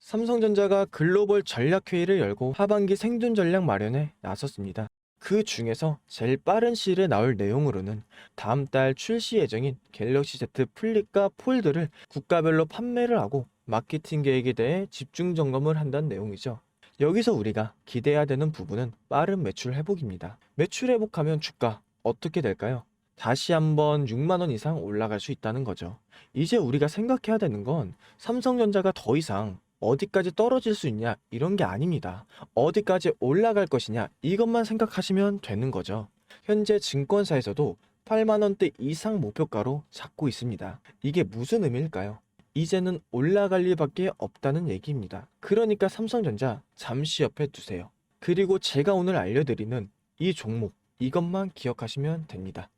삼성전자가 글로벌 전략회의를 열고 하반기 생존 전략 마련에 나섰습니다. 그 중에서 제일 빠른 시일에 나올 내용으로는 다음 달 출시 예정인 갤럭시 Z 플립과 폴드를 국가별로 판매를 하고 마케팅 계획에 대해 집중 점검을 한다는 내용이죠. 여기서 우리가 기대해야 되는 부분은 빠른 매출 회복입니다. 매출 회복하면 주가 어떻게 될까요? 다시 한번 6만 원 이상 올라갈 수 있다는 거죠. 이제 우리가 생각해야 되는 건 삼성전자가 더 이상 어디까지 떨어질 수 있냐 이런 게 아닙니다. 어디까지 올라갈 것이냐 이것만 생각하시면 되는 거죠. 현재 증권사에서도 8만 원대 이상 목표가로 잡고 있습니다. 이게 무슨 의미일까요? 이제는 올라갈 일밖에 없다는 얘기입니다. 그러니까 삼성전자 잠시 옆에 두세요. 그리고 제가 오늘 알려드리는 이 종목 이것만 기억하시면 됩니다.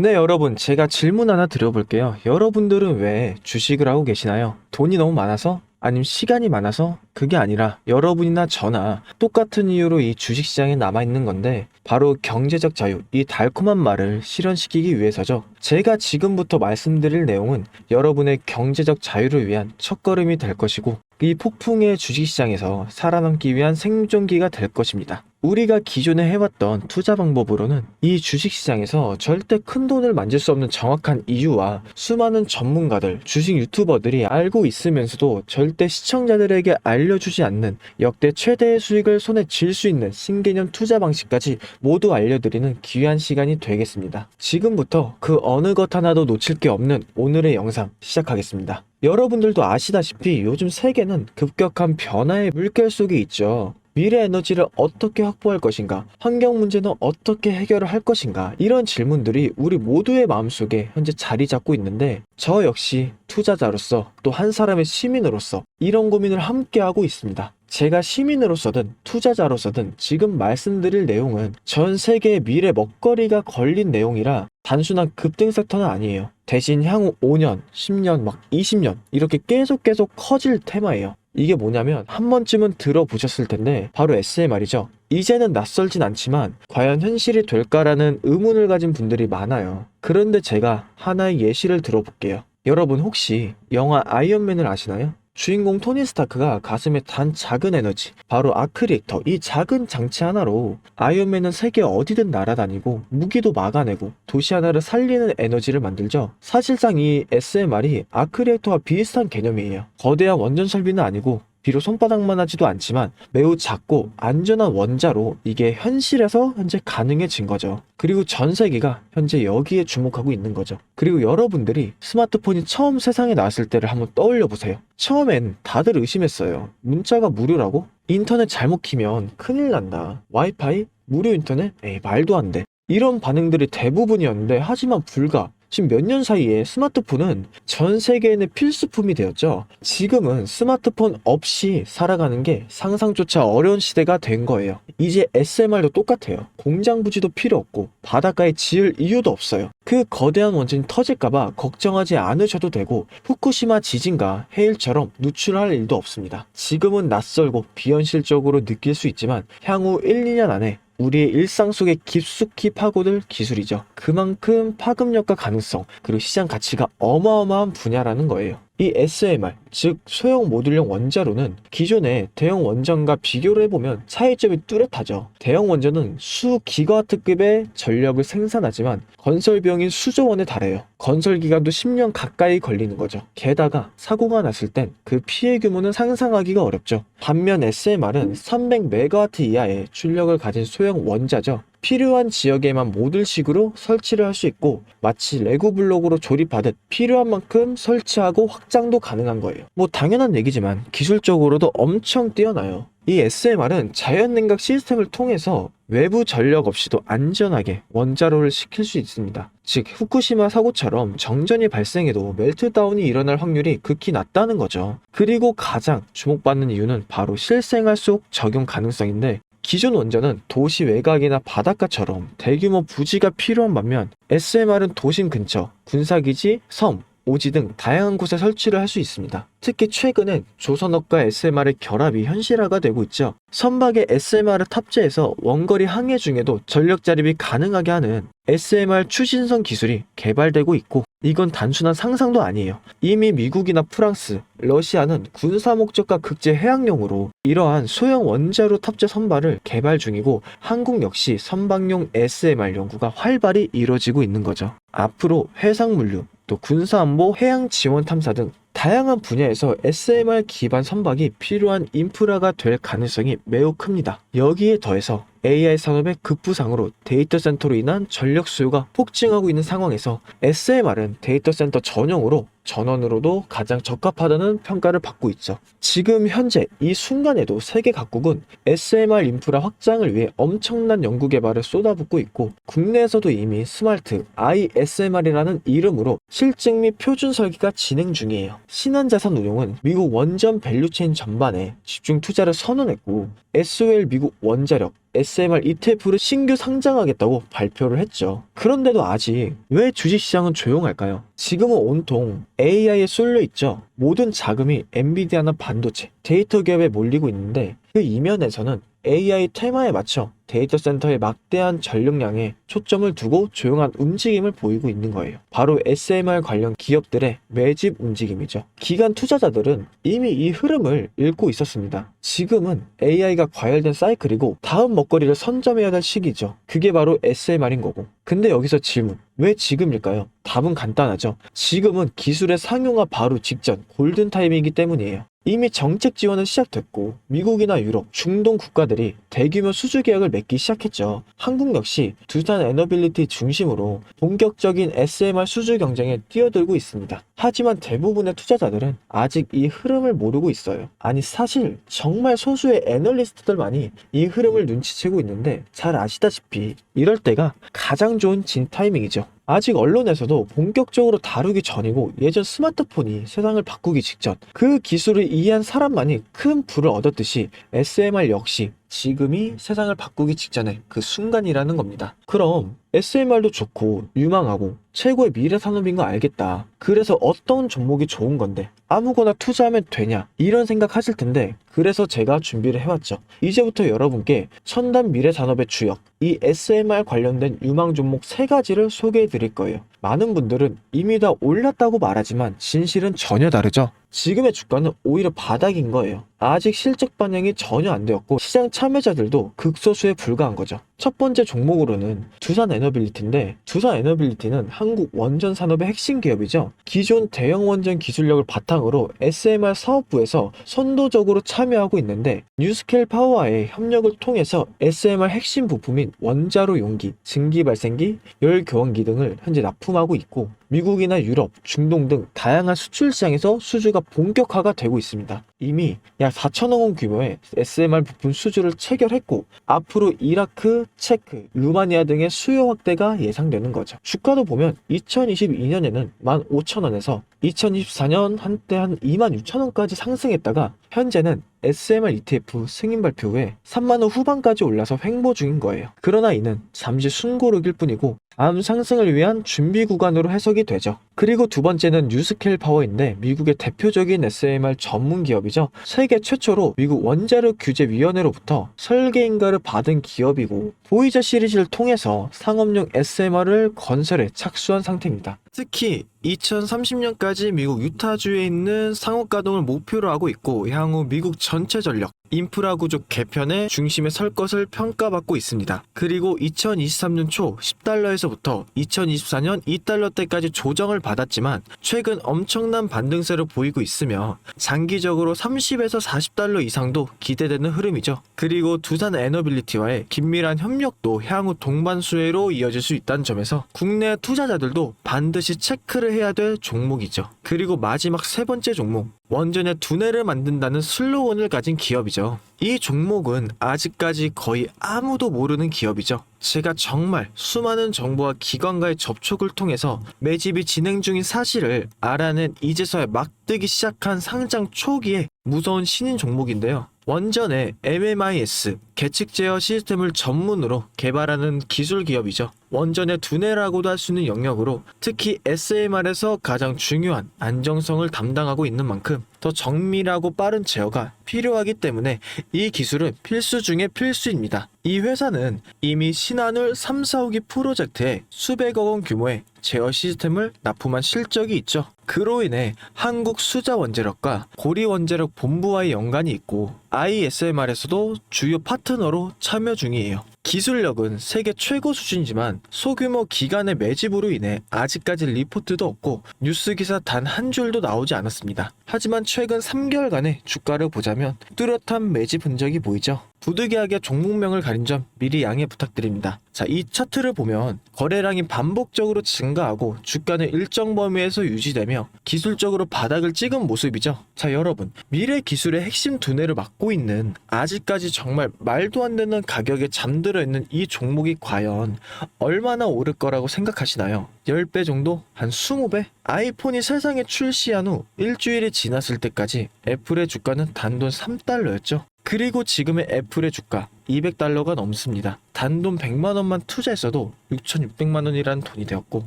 네, 여러분, 제가 질문 하나 드려볼게요. 여러분들은 왜 주식을 하고 계시나요? 돈이 너무 많아서? 아니면 시간이 많아서? 그게 아니라 여러분이나 저나 똑같은 이유로 이 주식시장에 남아있는 건데 바로 경제적 자유, 이 달콤한 말을 실현시키기 위해서죠. 제가 지금부터 말씀드릴 내용은 여러분의 경제적 자유를 위한 첫걸음이 될 것이고 이 폭풍의 주식시장에서 살아남기 위한 생존기가 될 것입니다. 우리가 기존에 해왔던 투자 방법으로는 이 주식시장에서 절대 큰 돈을 만질 수 없는 정확한 이유와 수많은 전문가들, 주식 유튜버들이 알고 있으면서도 절대 시청자들에게 알려주지 않는 역대 최대의 수익을 손에 쥘 수 있는 신개념 투자 방식까지 모두 알려드리는 귀한 시간이 되겠습니다. 지금부터 그 어느 것 하나도 놓칠 게 없는 오늘의 영상 시작하겠습니다. 여러분들도 아시다시피 요즘 세계는 급격한 변화의 물결 속에 있죠. 미래 에너지를 어떻게 확보할 것인가? 환경 문제는 어떻게 해결을 할 것인가? 이런 질문들이 우리 모두의 마음속에 현재 자리 잡고 있는데 저 역시 투자자로서 또 한 사람의 시민으로서 이런 고민을 함께 하고 있습니다. 제가 시민으로서든 투자자로서든 지금 말씀드릴 내용은 전 세계의 미래 먹거리가 걸린 내용이라 단순한 급등 섹터는 아니에요. 대신 향후 5년, 10년, 막 20년 이렇게 계속 커질 테마예요. 이게 뭐냐면 한 번쯤은 들어보셨을 텐데 바로 SMR이죠. 이제는 낯설진 않지만 과연 현실이 될까라는 의문을 가진 분들이 많아요. 그런데 제가 하나의 예시를 들어볼게요. 여러분 혹시 영화 아이언맨을 아시나요? 주인공 토니 스타크가 가슴에 단 작은 에너지, 바로 아크리액터, 이 작은 장치 하나로 아이언맨은 세계 어디든 날아다니고 무기도 막아내고 도시 하나를 살리는 에너지를 만들죠. 사실상 이 SMR이 아크리액터와 비슷한 개념이에요. 거대한 원전 설비는 아니고 비록 손바닥만 하지도 않지만 매우 작고 안전한 원자로 이게 현실에서 현재 가능해진 거죠. 그리고 전 세계가 현재 여기에 주목하고 있는 거죠. 그리고 여러분들이 스마트폰이 처음 세상에 나왔을 때를 한번 떠올려 보세요. 처음엔 다들 의심했어요. 문자가 무료라고? 인터넷 잘못 키면 큰일 난다. 와이파이? 무료 인터넷? 에이 말도 안 돼. 이런 반응들이 대부분이었는데 하지만 불과 지금 몇 년 사이에 스마트폰은 전 세계인의 필수품이 되었죠. 지금은 스마트폰 없이 살아가는 게 상상조차 어려운 시대가 된 거예요. 이제 SMR도 똑같아요. 공장 부지도 필요 없고 바닷가에 지을 이유도 없어요. 그 거대한 원전이 터질까봐 걱정하지 않으셔도 되고 후쿠시마 지진과 해일처럼 누출할 일도 없습니다. 지금은 낯설고 비현실적으로 느낄 수 있지만 향후 1, 2년 안에 우리의 일상 속에 깊숙이 파고들 기술이죠. 그만큼 파급력과 가능성, 그리고 시장 가치가 어마어마한 분야라는 거예요. 이 SMR, 즉 소형 모듈형 원자로는 기존의 대형 원전과 비교를 해보면 차이점이 뚜렷하죠. 대형 원전은 수 기가와트급의 전력을 생산하지만 건설 비용이 수조 원에 달해요. 건설 기간도 10년 가까이 걸리는 거죠. 게다가 사고가 났을 땐 그 피해 규모는 상상하기가 어렵죠. 반면 SMR은 300메가와트 이하의 출력을 가진 소형 원자죠. 필요한 지역에만 모듈식으로 설치를 할 수 있고 마치 레고 블록으로 조립하듯 필요한 만큼 설치하고 확장도 가능한 거예요. 뭐 당연한 얘기지만 기술적으로도 엄청 뛰어나요. 이 SMR은 자연냉각 시스템을 통해서 외부 전력 없이도 안전하게 원자로를 식힐 수 있습니다. 즉 후쿠시마 사고처럼 정전이 발생해도 멜트다운이 일어날 확률이 극히 낮다는 거죠. 그리고 가장 주목받는 이유는 바로 실생활 속 적용 가능성인데 기존 원전은 도시 외곽이나 바닷가처럼 대규모 부지가 필요한 반면 SMR은 도심 근처, 군사기지, 섬, 오지 등 다양한 곳에 설치를 할 수 있습니다. 특히 최근엔 조선업과 SMR의 결합이 현실화가 되고 있죠. 선박에 SMR을 탑재해서 원거리 항해 중에도 전력 자립이 가능하게 하는 SMR 추진선 기술이 개발되고 있고 이건 단순한 상상도 아니에요. 이미 미국이나 프랑스, 러시아는 군사 목적과 극제 해양용으로 이러한 소형 원자로 탑재 선발을 개발 중이고 한국 역시 선박용 SMR 연구가 활발히 이루어지고 있는 거죠. 앞으로 해상물류, 또 군사안보, 해양 지원 탐사 등 다양한 분야에서 SMR 기반 선박이 필요한 인프라가 될 가능성이 매우 큽니다. 여기에 더해서 AI 산업의 급부상으로 데이터 센터로 인한 전력 수요가 폭증하고 있는 상황에서 SMR은 데이터 센터 전용으로 전원으로도 가장 적합하다는 평가를 받고 있죠. 지금 현재 이 순간에도 세계 각국은 SMR 인프라 확장을 위해 엄청난 연구 개발을 쏟아붓고 있고 국내에서도 이미 스마트 ISMR이라는 이름으로 실증 및 표준 설계가 진행 중이에요. 신한자산운용은 미국 원전 밸류체인 전반에 집중 투자를 선언했고 SOL 미국 원자력 SMR ETF를 신규 상장하겠다고 발표를 했죠. 그런데도 아직 왜 주식시장은 조용할까요? 지금은 온통 AI에 쏠려 있죠. 모든 자금이 엔비디아나 반도체, 데이터 기업에 몰리고 있는데 그 이면에서는 AI 테마에 맞춰 데이터 센터의 막대한 전력량에 초점을 두고 조용한 움직임을 보이고 있는 거예요. 바로 SMR 관련 기업들의 매집 움직임이죠. 기관 투자자들은 이미 이 흐름을 읽고 있었습니다. 지금은 AI가 과열된 사이클이고 다음 먹거리를 선점해야 될 시기죠. 그게 바로 SMR인 거고. 근데 여기서 질문. 왜 지금일까요? 답은 간단하죠. 지금은 기술의 상용화 바로 직전 골든타임이기 때문이에요. 이미 정책 지원은 시작됐고 미국이나 유럽, 중동 국가들이 대규모 수주 계약을 맺기 시작했죠. 한국 역시 두산 에너빌리티 중심으로 본격적인 SMR 수주 경쟁에 뛰어들고 있습니다. 하지만 대부분의 투자자들은 아직 이 흐름을 모르고 있어요. 아니 사실 정말 소수의 애널리스트들만이 이 흐름을 눈치채고 있는데 잘 아시다시피 이럴 때가 가장 좋은 진 타이밍이죠. 아직 언론에서도 본격적으로 다루기 전이고 예전 스마트폰이 세상을 바꾸기 직전 그 기술을 이해한 사람만이 큰 부를 얻었듯이 SMR 역시 지금이 세상을 바꾸기 직전의 그 순간이라는 겁니다. 그럼 SMR도 좋고 유망하고 최고의 미래 산업인 거 알겠다. 그래서 어떤 종목이 좋은 건데 아무거나 투자하면 되냐 이런 생각 하실 텐데 그래서 제가 준비를 해왔죠. 이제부터 여러분께 첨단 미래 산업의 주역 이 SMR 관련된 유망 종목 3가지를 소개해 드릴 거예요. 많은 분들은 이미 다 올랐다고 말하지만 진실은 전혀 다르죠. 지금의 주가는 오히려 바닥인 거예요. 아직 실적 반영이 전혀 안 되었고 시장 참여자들도 극소수에 불과한 거죠. 첫 번째 종목으로는 두산 에너빌리티인데 두산 에너빌리티는 한국 원전 산업의 핵심 기업이죠. 기존 대형 원전 기술력을 바탕으로 SMR 사업부에서 선도적으로 참여하고 있는데 뉴스케일 파워와의 협력을 통해서 SMR 핵심 부품인 원자로 용기, 증기 발생기, 열 교환기 등을 현재 납품하고 있고 미국이나 유럽, 중동 등 다양한 수출 시장에서 수주가 본격화가 되고 있습니다. 이미 약 4천억 원 규모의 SMR 부품 수주를 체결했고 앞으로 이라크, 체크, 루마니아 등의 수요 확대가 예상되는 거죠. 주가도 보면 2022년에는 15,000원에서 2024년 한때 한 26,000원까지 상승했다가 현재는 SMR ETF 승인 발표 후에 3만원 후반까지 올라서 횡보 중인 거예요. 그러나 이는 잠시 순고르기일 뿐이고 다음 상승을 위한 준비 구간으로 해석이 되죠. 그리고 두 번째는 뉴스케일 파워인데 미국의 대표적인 SMR 전문 기업이죠. 세계 최초로 미국 원자력 규제위원회로부터 설계 인가를 받은 기업이고 보이저 시리즈를 통해서 상업용 SMR을 건설에 착수한 상태입니다. 특히 2030년까지 미국 유타주에 있는 상업 가동을 목표로 하고 있고 향후 미국 전체 전력 인프라 구조 개편의 중심에 설 것을 평가받고 있습니다. 그리고 2023년 초 10달러에서부터 2024년 2달러대까지 조정을 받았지만 최근 엄청난 반등세를 보이고 있으며 장기적으로 30에서 40달러 이상도 기대되는 흐름이죠. 그리고 두산 에너빌리티와의 긴밀한 협력도 향후 동반수혜로 이어질 수 있다는 점에서 국내 투자자들도 반드시 체크를 해야 될 종목이죠. 그리고 마지막 3번째 종목, 원전의 두뇌를 만든다는 슬로건을 가진 기업이죠. 이 종목은 아직까지 거의 아무도 모르는 기업이죠. 제가 정말 수많은 정보와 기관과의 접촉을 통해서 매집이 진행 중인 사실을 알아낸 이제서야 막 뜨기 시작한 상장 초기에 무서운 신인 종목인데요. 원전의 MMIS 계측 제어 시스템을 전문으로 개발하는 기술 기업이죠. 원전의 두뇌라고도 할 수 있는 영역으로 특히 SMR에서 가장 중요한 안정성을 담당하고 있는 만큼 더 정밀하고 빠른 제어가 필요하기 때문에 이 기술은 필수 중의 필수입니다. 이 회사는 이미 신한울 3, 4호기 프로젝트에 수백억 원 규모의 제어 시스템을 납품한 실적이 있죠. 그로 인해 한국수자원자력과 고리원자력 본부와의 연관이 있고 ISMR에서도 주요 파트너로 참여 중이에요. 기술력은 세계 최고 수준이지만 소규모 기관의 매집으로 인해 아직까지 리포트도 없고 뉴스 기사 단 한 줄도 나오지 않았습니다. 하지만 최근 3개월간의 주가를 보자면 뚜렷한 매집 흔적이 보이죠. 부득이하게 종목명을 가린 점 미리 양해 부탁드립니다. 자, 이 차트를 보면 거래량이 반복적으로 증가하고 주가는 일정 범위에서 유지되며 기술적으로 바닥을 찍은 모습이죠. 자, 여러분, 미래 기술의 핵심 두뇌를 맡고 있는 아직까지 정말 말도 안 되는 가격에 잠들어 있는 이 종목이 과연 얼마나 오를 거라고 생각하시나요? 10배 정도? 한 20배? 아이폰이 세상에 출시한 후 일주일이 지났을 때까지 애플의 주가는 단돈 3달러였죠. 그리고 지금의 애플의 주가 200달러가 넘습니다. 단돈 100만원만 투자했어도 6,600만원이라는 돈이 되었고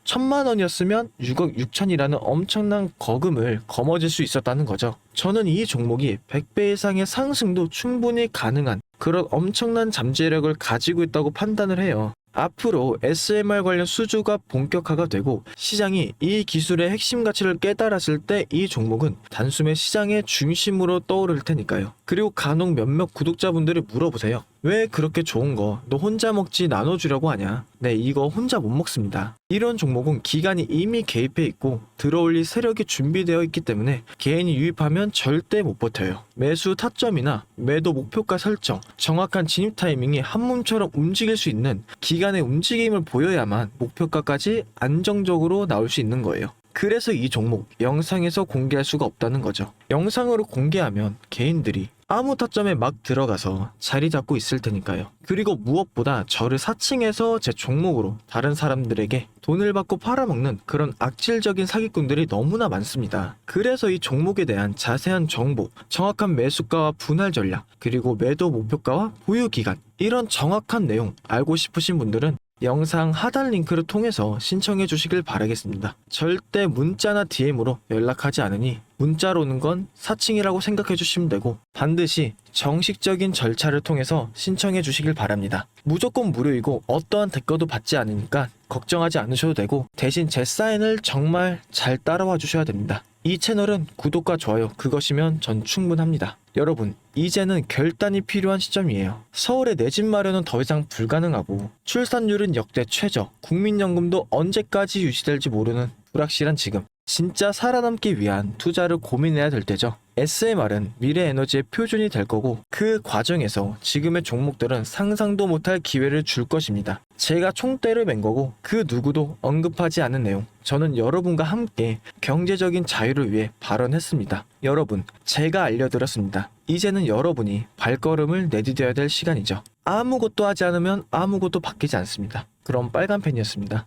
1,000만원이었으면 6억 6천이라는 엄청난 거금을 거머쥘 수 있었다는 거죠. 저는 이 종목이 100배 이상의 상승도 충분히 가능한 그런 엄청난 잠재력을 가지고 있다고 판단을 해요. 앞으로 SMR 관련 수주가 본격화가 되고 시장이 이 기술의 핵심 가치를 깨달았을 때 이 종목은 단숨에 시장의 중심으로 떠오를 테니까요. 그리고 간혹 몇몇 구독자분들이 물어보세요. 왜 그렇게 좋은 거 너 혼자 먹지 나눠주려고 하냐? 네, 이거 혼자 못 먹습니다. 이런 종목은 기관이 이미 개입해 있고 들어올릴 세력이 준비되어 있기 때문에 개인이 유입하면 절대 못 버텨요. 매수 타점이나 매도 목표가 설정, 정확한 진입 타이밍이 한 몸처럼 움직일 수 있는 기관의 움직임을 보여야만 목표가까지 안정적으로 나올 수 있는 거예요. 그래서 이 종목 영상에서 공개할 수가 없다는 거죠. 영상으로 공개하면 개인들이 아무 타점에 막 들어가서 자리 잡고 있을 테니까요. 그리고 무엇보다 저를 사칭해서 제 종목으로 다른 사람들에게 돈을 받고 팔아먹는 그런 악질적인 사기꾼들이 너무나 많습니다. 그래서 이 종목에 대한 자세한 정보, 정확한 매수가와 분할 전략, 그리고 매도 목표가와 보유 기간, 이런 정확한 내용 알고 싶으신 분들은 영상 하단 링크를 통해서 신청해 주시길 바라겠습니다. 절대 문자나 DM으로 연락하지 않으니 문자로 오는 건 사칭이라고 생각해 주시면 되고 반드시 정식적인 절차를 통해서 신청해 주시길 바랍니다. 무조건 무료이고 어떠한 대가도 받지 않으니까 걱정하지 않으셔도 되고 대신 제 사인을 정말 잘 따라와 주셔야 됩니다. 이 채널은 구독과 좋아요 그것이면 전 충분합니다. 여러분, 이제는 결단이 필요한 시점이에요. 서울의 내 집 마련은 더 이상 불가능하고 출산율은 역대 최저, 국민연금도 언제까지 유지될지 모르는 불확실한 지금, 진짜 살아남기 위한 투자를 고민해야 될 때죠. SMR은 미래 에너지의 표준이 될 거고 그 과정에서 지금의 종목들은 상상도 못할 기회를 줄 것입니다. 제가 총대를 맨 거고 그 누구도 언급하지 않은 내용, 저는 여러분과 함께 경제적인 자유를 위해 발언했습니다. 여러분, 제가 알려드렸습니다. 이제는 여러분이 발걸음을 내디뎌야 될 시간이죠. 아무것도 하지 않으면 아무것도 바뀌지 않습니다. 그럼 빨간 펜이었습니다.